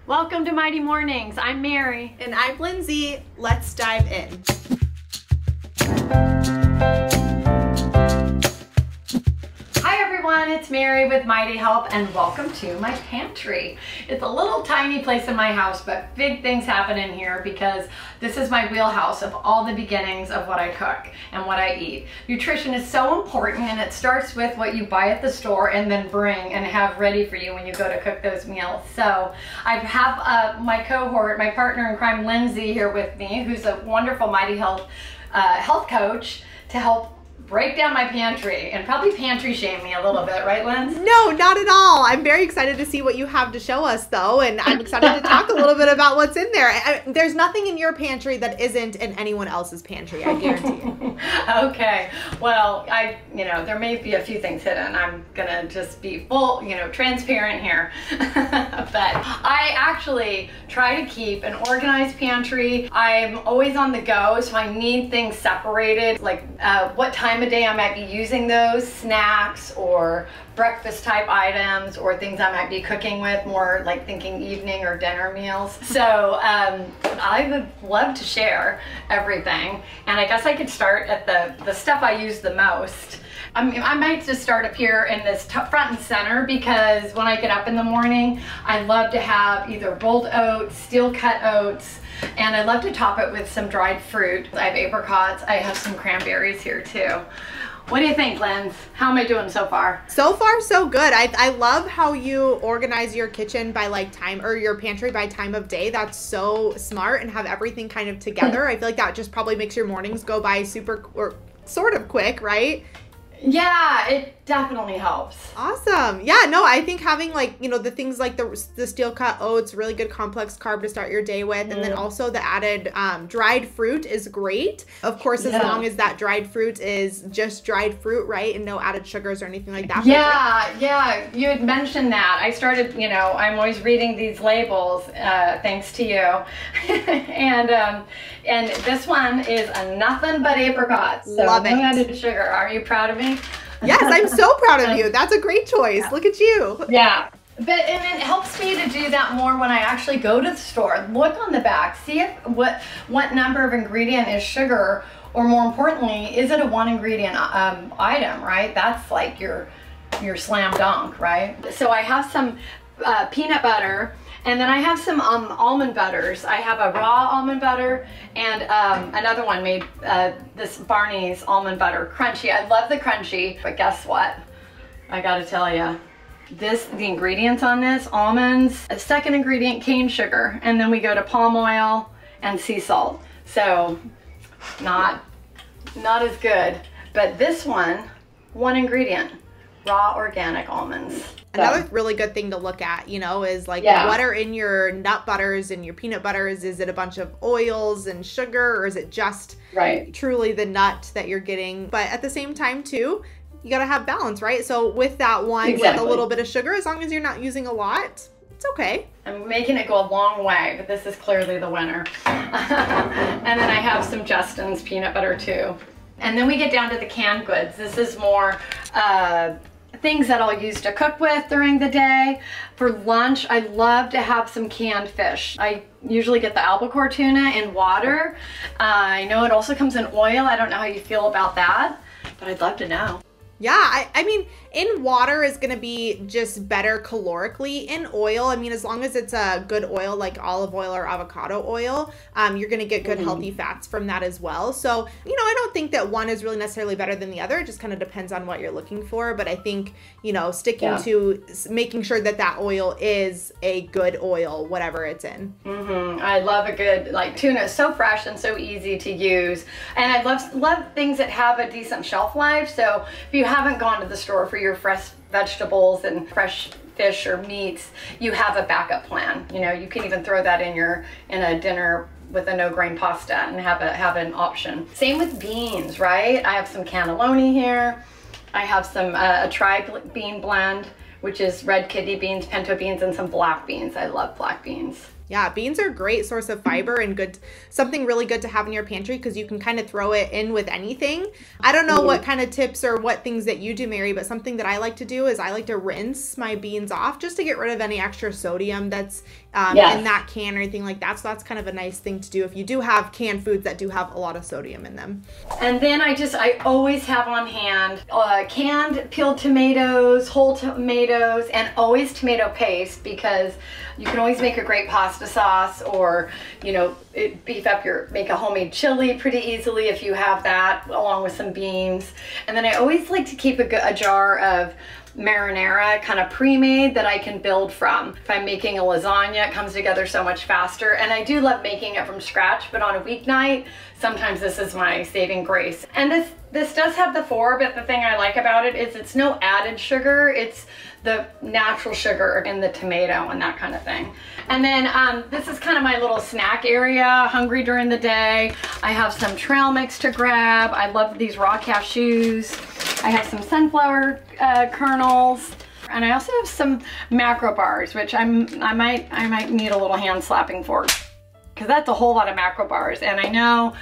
Welcome to Mighty Mornings. I'm Mary. And I'm Lindsay. Let's dive in. Hi everyone, it's Mary with Mighty Help and welcome to my pantry. It's a little tiny place in my house, but big things happen in here because this is my wheelhouse of all the beginnings of what I cook and what I eat. Nutrition is so important, and it starts with what you buy at the store and then bring and have ready for you when you go to cook those meals. So I have my cohort, my partner in crime, Lindsay, here with me, who's a wonderful Mighty Health health coach to help break down my pantry and probably pantry shame me a little bit, right, Linz? No, not at all. I'm very excited to see what you have to show us, though, and I'm excited to talk a little bit about what's in there. There's nothing in your pantry that isn't in anyone else's pantry, I guarantee you. Okay. Well, there may be a few things hidden. I'm gonna just be full, transparent here. But I actually try to keep an organized pantry. I'm always on the go, so I need things separated, like what time of day I might be using those, snacks or breakfast type items or things I might be cooking with, more like thinking evening or dinner meals. So I would love to share everything, and I guess I could start at the stuff I use the most. I might just start up here in this front and center, because when I get up in the morning, I love to have either rolled oats, steel cut oats, and I love to top it with some dried fruit. I have apricots, I have some cranberries here too. What do you think, Linz? How am I doing so far? So far, so good. I love how you organize your kitchen by time, or your pantry by time of day. That's so smart, and have everything kind of together. I feel like that just probably makes your mornings go by super, or sort of quick, right? Yeah, it definitely helps. Awesome. Yeah, no, I think having the things like the steel cut oats, really good complex carb to start your day with. And then also the added dried fruit is great. Of course, as long as that dried fruit is just dried fruit, right? And no added sugars or anything like that. Yeah, you had mentioned that. I started, I'm always reading these labels, thanks to you. And this one is a nothing but apricots. So love it. No added sugar. Are you proud of me? Yes, I'm so proud of you. That's a great choice. Look at you. Yeah. And it helps me to do that more when I actually go to the store. Look on the back, see what number of ingredient is sugar, or more importantly, is it a one ingredient item, right? That's like your slam dunk, right? So I have some peanut butter, and then I have some almond butters. I have a raw almond butter and another one made, this Barney's almond butter, crunchy. I love the crunchy, but guess what? I gotta tell you, the ingredients on this, almonds, a second ingredient, cane sugar, and then we go to palm oil and sea salt. So not as good, but this one ingredient, raw organic almonds. Another really good thing to look at, is what are in your nut butters and your peanut butters? Is it a bunch of oils and sugar, or is it just truly the nut that you're getting? But at the same time too, you gotta have balance, right? So with that one, with a little bit of sugar, as long as you're not using a lot, it's okay. I'm making it go a long way, but this is clearly the winner. And then I have some Justin's peanut butter too. And then we get down to the canned goods. This is more things that I'll use to cook with during the day. For lunch, I love to have some canned fish. I usually get the albacore tuna in water. I know it also comes in oil. I don't know how you feel about that, but I'd love to know. Yeah, I mean, in water is going to be just better calorically. In oil, I mean, as long as it's a good oil like olive oil or avocado oil, you're going to get good healthy fats from that as well. So, I don't think that one is really necessarily better than the other. It just kind of depends on what you're looking for. But I think, sticking to making sure that oil is a good oil, whatever it's in. I love a good, tuna is so fresh and so easy to use. And I love things that have a decent shelf life. So if you haven't gone to the store for your fresh vegetables and fresh fish or meats, you have a backup plan. You can even throw that in a dinner with a no-grain pasta and have an option. Same with beans, right? I have some cannelloni here. I have some a tri-bean blend, which is red kidney beans, pinto beans, and some black beans. I love black beans. Yeah, beans are a great source of fiber and good, something really good to have in your pantry because you can kind of throw it in with anything. I don't know what kind of tips or what things that you do, Mary, but something that I like to do is I like to rinse my beans off just to get rid of any extra sodium that's in that can or anything like that. So that's kind of a nice thing to do if you do have canned foods that do have a lot of sodium in them. And then I always have on hand canned peeled tomatoes, whole tomatoes, and always tomato paste, because you can always make a great pasta sauce, or, you know, make a homemade chili pretty easily if you have that, along with some beans. And then I always like to keep a jar of marinara, kind of pre-made, that I can build from. If I'm making a lasagna, it comes together so much faster. And I do love making it from scratch, but on a weeknight, sometimes this is my saving grace. And this does have the 4, but the thing I like about it is it's no added sugar. It's the natural sugar in the tomato and that kind of thing. And then this is kind of my little snack area, hungry during the day. I have some trail mix to grab. I love these raw cashews. I have some sunflower kernels, and I also have some macro bars, which I might need a little hand slapping for, because that's a whole lot of macro bars. And I know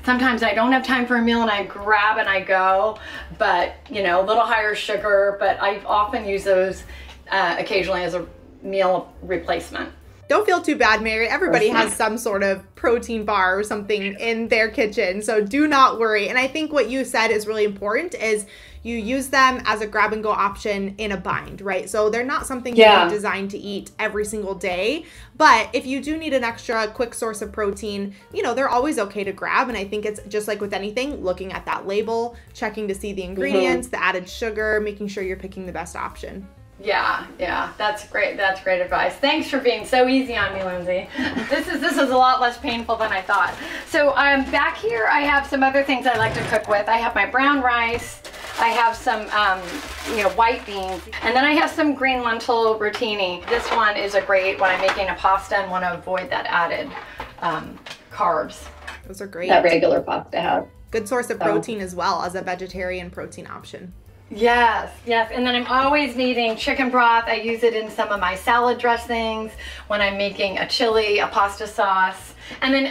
sometimes I don't have time for a meal and I grab and I go, but you know, a little higher sugar, but I often use those occasionally as a meal replacement. Don't feel too bad, Mary. Everybody has some sort of protein bar or something in their kitchen, so do not worry. And I think what you said is really important, is you use them as a grab and go option in a bind, right? So they're not something you're designed to eat every single day, but if you do need an extra quick source of protein, you know, they're always okay to grab. And I think it's just like with anything, looking at that label, checking to see the ingredients, the added sugar, making sure you're picking the best option. Yeah, that's great. That's great advice. Thanks for being so easy on me, Lindsay. This is a lot less painful than I thought. So back here, I have some other things I like to cook with. I have my brown rice. I have some, white beans, and then I have some green lentil rotini. This one is a great when I'm making a pasta and want to avoid that added carbs. Those are great. That regular pasta has. Good source of protein as well as a vegetarian protein option. Yes. And then I'm always needing chicken broth. I use it in some of my salad dressings, when I'm making a chili, a pasta sauce. And then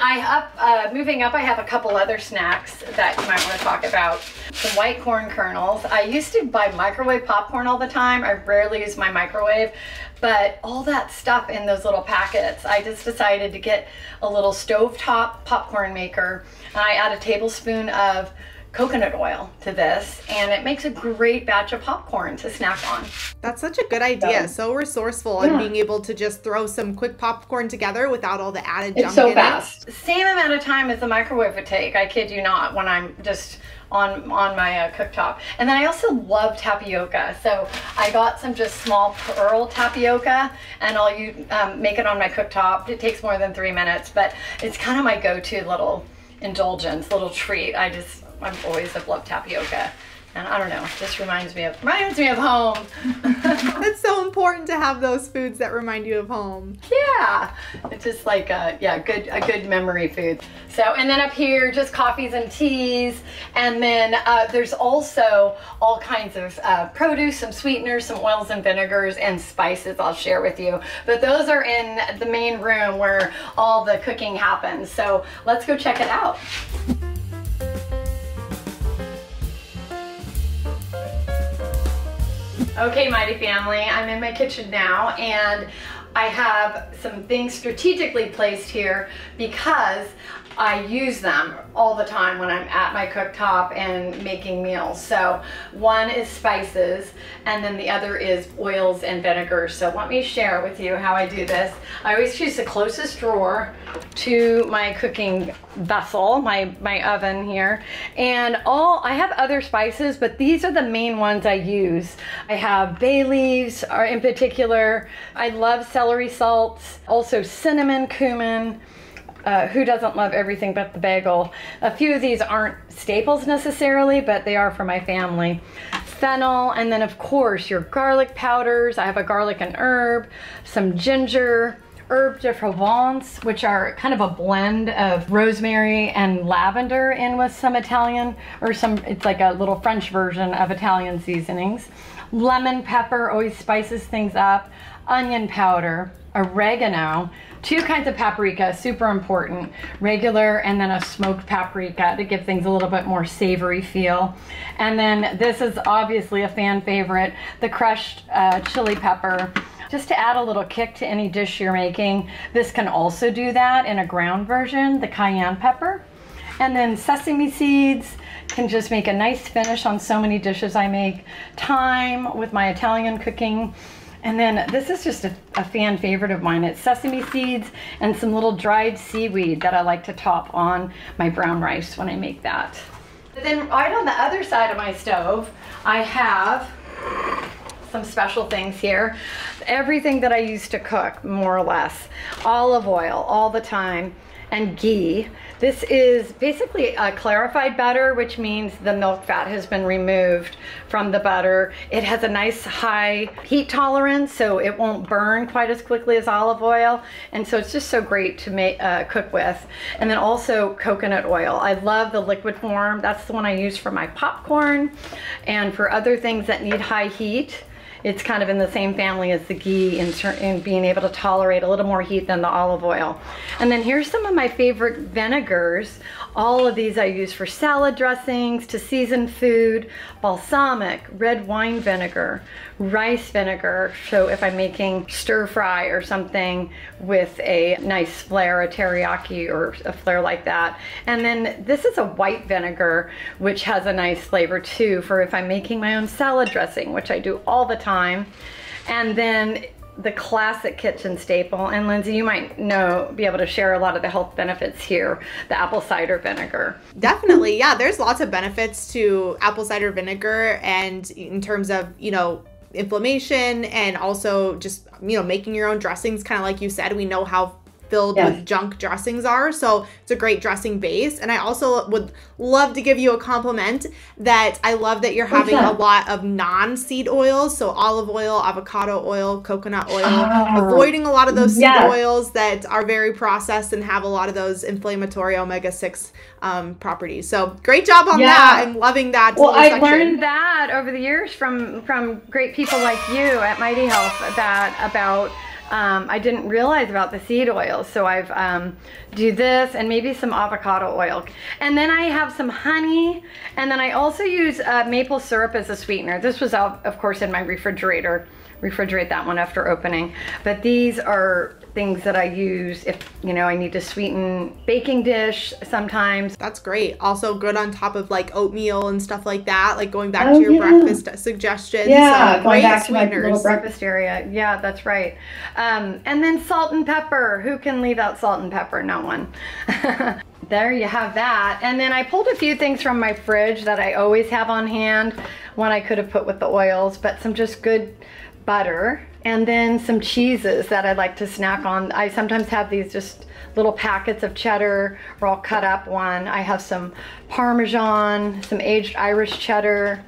moving up, I have a couple other snacks that you might want to talk about. Some white corn kernels. I used to buy microwave popcorn all the time. I rarely use my microwave, but all that stuff in those little packets, I just decided to get a little stovetop popcorn maker, and I add a tablespoon of coconut oil to this, and it makes a great batch of popcorn to snack on. That's such a good idea. So resourceful and being able to just throw some quick popcorn together without all the added junk in it. It's so fast. Same amount of time as the microwave would take, I kid you not, when I'm just on my cooktop. And then I also love tapioca. So I got some just small pearl tapioca, and I'll make it on my cooktop. It takes more than 3 minutes, but it's kind of my go-to little indulgence, little treat. I've always loved tapioca, and I don't know, it just reminds me of home. It's so important to have those foods that remind you of home. Yeah, it's just like a good memory food. So, and then up here, just coffees and teas, and then there's also all kinds of produce, some sweeteners, some oils and vinegars, and spices I'll share with you. But those are in the main room where all the cooking happens. So let's go check it out. Okay, Mighty Family, I'm in my kitchen now, and I have some things strategically placed here because I use them all the time when I'm at my cooktop and making meals. So one is spices, and then the other is oils and vinegars. So let me share with you how I do this. I always choose the closest drawer to my cooking vessel, my oven here. And I have other spices, but these are the main ones I use. I have bay leaves in particular. I love celery salts, also cinnamon, cumin. Who doesn't love everything but the bagel? A few of these aren't staples necessarily, but they are for my family. Fennel, and then of course your garlic powders. I have a garlic and herb, some ginger, herb de Provence, which are kind of a blend of rosemary and lavender in with some Italian, it's like a little French version of Italian seasonings. Lemon pepper always spices things up. Onion powder, oregano, 2 kinds of paprika, super important, regular and then a smoked paprika to give things a little bit more savory feel. And then this is obviously a fan favorite, the crushed chili pepper, just to add a little kick to any dish you're making. This can also do that in a ground version, the cayenne pepper. And then sesame seeds can just make a nice finish on so many dishes I make. Thyme with my Italian cooking. And then this is just a fan favorite of mine. It's sesame seeds and some little dried seaweed that I like to top on my brown rice when I make that. But then right on the other side of my stove, I have some special things here. Everything that I use to cook, more or less. Olive oil all the time, and ghee. This is basically a clarified butter, which means the milk fat has been removed from the butter. It has a nice high heat tolerance, so it won't burn quite as quickly as olive oil. And so it's just so great to make cook with. And then also coconut oil. I love the liquid form. That's the one I use for my popcorn and for other things that need high heat. It's kind of in the same family as the ghee in being able to tolerate a little more heat than the olive oil. And then here's some of my favorite vinegars. All of these I use for salad dressings, to season food, balsamic, red wine vinegar, rice vinegar. So if I'm making stir fry or something with a nice flair, a teriyaki or a flair like that. And then this is a white vinegar, which has a nice flavor too for if I'm making my own salad dressing, which I do all the time. And then the classic kitchen staple, and Lindsay, you might be able to share a lot of the health benefits here, the apple cider vinegar. Definitely, yeah, there's lots of benefits to apple cider vinegar, and in terms of, inflammation, and also just, making your own dressings, kind of like you said, we know how filled with junk dressings are, so it's a great dressing base. And I also would love to give you a compliment that I love that you're having a lot of non-seed oils, so olive oil, avocado oil, coconut oil, avoiding a lot of those seed oils that are very processed and have a lot of those inflammatory omega-6 properties. So great job on that. I'm loving that. Well, I learned that over the years from great people like you at Mighty Health about I didn't realize about the seed oils, so I've do this and maybe some avocado oil. And then I have some honey, and then I also use maple syrup as a sweetener. This was out, of course, in my refrigerator. Refrigerate that one after opening. But these are things that I use if, I need to sweeten baking dish sometimes. That's great. Also good on top of like oatmeal and stuff like that, like going back to your breakfast suggestions. Yeah, going back to my little breakfast area. Yeah, that's right. And then salt and pepper. Who can leave out salt and pepper? No one. There you have that. And then I pulled a few things from my fridge that I always have on hand. One I could have put with the oils, but some just good butter, and then some cheeses that I like to snack on. I sometimes have these just little packets of cheddar, or I'll cut up one. I have some Parmesan, some aged Irish cheddar.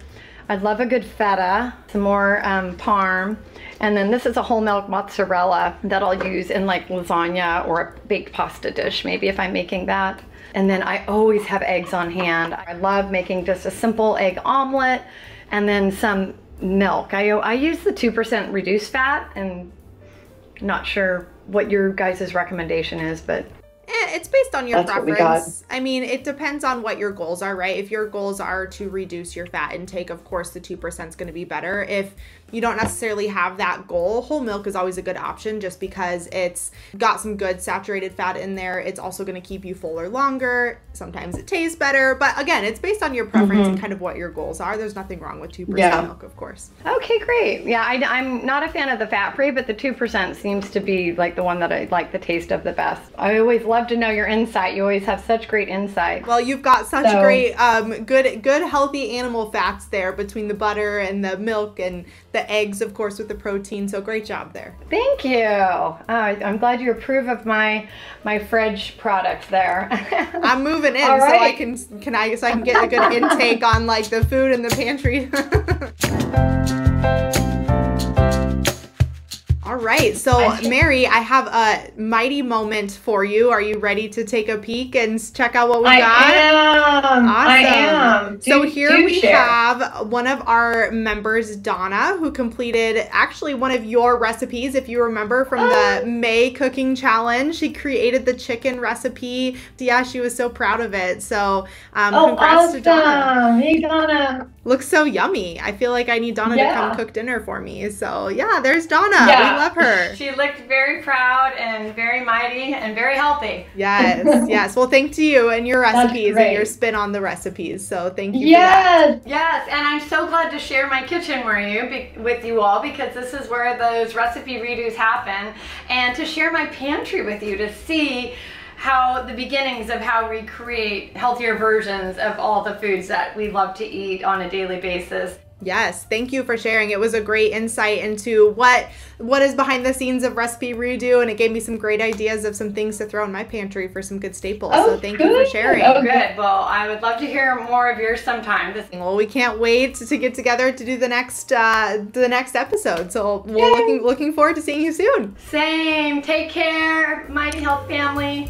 I love a good feta, some more parm. And then this is a whole milk mozzarella that I'll use in like lasagna or a baked pasta dish, maybe if I'm making that. And then I always have eggs on hand. I love making just a simple egg omelet, and then some milk. I use the 2% reduced fat, and not sure what your guys' recommendation is, but it's based on your preference. I mean, it depends on what your goals are, right? If your goals are to reduce your fat intake, of course, the 2% is going to be better. If you don't necessarily have that goal, whole milk is always a good option just because it's got some good saturated fat in there. It's also going to keep you fuller longer. Sometimes it tastes better, but again, it's based on your preference and kind of what your goals are. There's nothing wrong with 2% milk, of course. Okay, great. Yeah, I'm not a fan of the fat-free, but the 2% seems to be like the one that I like the taste of the best. I always love to know your insight. You always have such great insight. Well, you've got such great, good, healthy animal fats there between the butter and the milk and the eggs, of course, with the protein. So great job there. Thank you. I'm glad you approve of my fridge products there. I'm moving in so I can get a good intake on like the food in the pantry. All right. So, Mary, I have a mighty moment for you. Are you ready to take a peek and check out what we got? Awesome. I am. So here we have one of our members, Donna, who completed actually one of your recipes. If you remember from the May cooking challenge, she created the chicken recipe. Yeah, she was so proud of it. So congrats to Donna. Hey, Donna. Looks so yummy. I feel like I need Donna to come cook dinner for me. So yeah, there's Donna. We love her. She looked very proud and very mighty and very healthy. Yes, yes. Well, thanks to you and your recipes and your spin on the recipes. So thank you for that. Yes, and I'm so glad to share my kitchen with you all, because this is where those recipe redos happen, and to share my pantry with you to see how the beginnings of how we create healthier versions of all the foods that we love to eat on a daily basis. Yes, thank you for sharing. It was a great insight into what is behind the scenes of Recipe Redo, and it gave me some great ideas of some things to throw in my pantry for some good staples. So thank you for sharing. Oh, good. Well, I would love to hear more of yours sometime. Well, we can't wait to get together to do the next episode. So we're looking forward to seeing you soon. Same. Take care, Mighty Health family.